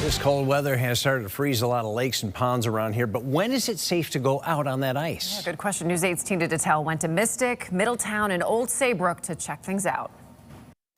This cold weather has started to freeze a lot of lakes and ponds around here, but when is it safe to go out on that ice? Yeah, good question. News 8's Tina Detel went to Mystic, Middletown, and Old Saybrook to check things out.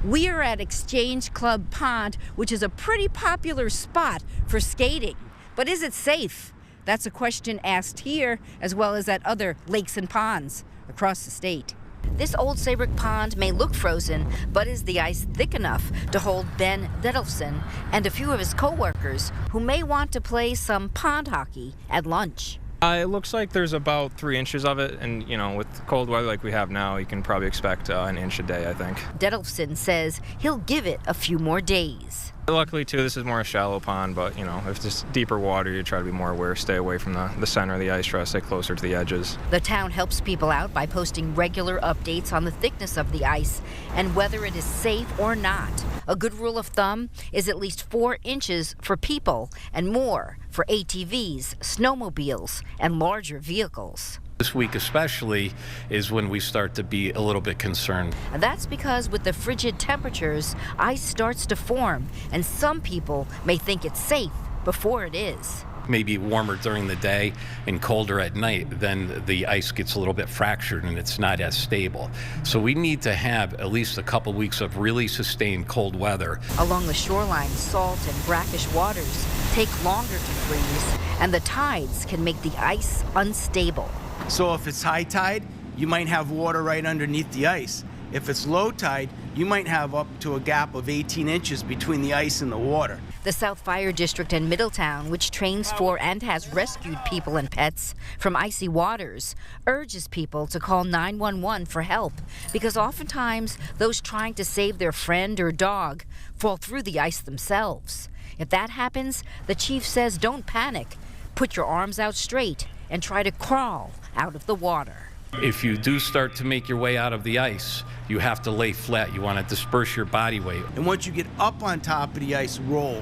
We are at Exchange Club Pond, which is a pretty popular spot for skating. But is it safe? That's a question asked here, as well as at other lakes and ponds across the state. This Old Saybrook pond may look frozen, but is the ice thick enough to hold Ben Dettelson and a few of his co-workers who may want to play some pond hockey at lunch? It looks like there's about 3 inches of it, and with cold weather like we have now, you can probably expect an inch a day, I think. Dettelson says he'll give it a few more days. Luckily, too, this is more a shallow pond, but, if it's deeper water, you try to be more aware, stay away from the center of the ice, try to stay closer to the edges. The town helps people out by posting regular updates on the thickness of the ice and whether it is safe or not. A good rule of thumb is at least 4 inches for people and more for ATVs, snowmobiles, and larger vehicles. This week especially is when we start to be a little bit concerned. And that's because with the frigid temperatures, ice starts to form, and some people may think it's safe before it is. Maybe warmer during the day and colder at night, then the ice gets a little bit fractured and it's not as stable. So we need to have at least a couple weeks of really sustained cold weather. Along the shoreline, salt and brackish waters take longer to freeze, and the tides can make the ice unstable. So if it's high tide, you might have water right underneath the ice. If it's low tide, you might have up to a gap of 18 inches between the ice and the water. The South Fire District in Middletown, which trains for and has rescued people and pets from icy waters, urges people to call 911 for help because oftentimes those trying to save their friend or dog fall through the ice themselves. If that happens, the chief says don't panic. Put your arms out straight and try to crawl out of the water. If you do start to make your way out of the ice, you have to lay flat. You want to disperse your body weight. And once you get up on top of the ice, roll.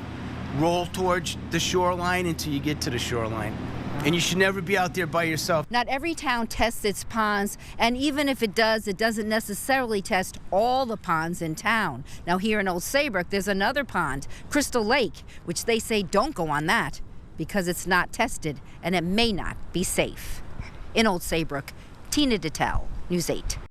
Roll towards the shoreline until you get to the shoreline. And you should never be out there by yourself. Not every town tests its ponds, and even if it does, it doesn't necessarily test all the ponds in town. Now here in Old Saybrook, there's another pond, Crystal Lake, which they say don't go on that because it's not tested and it may not be safe. In Old Saybrook, Tina Detel, News 8.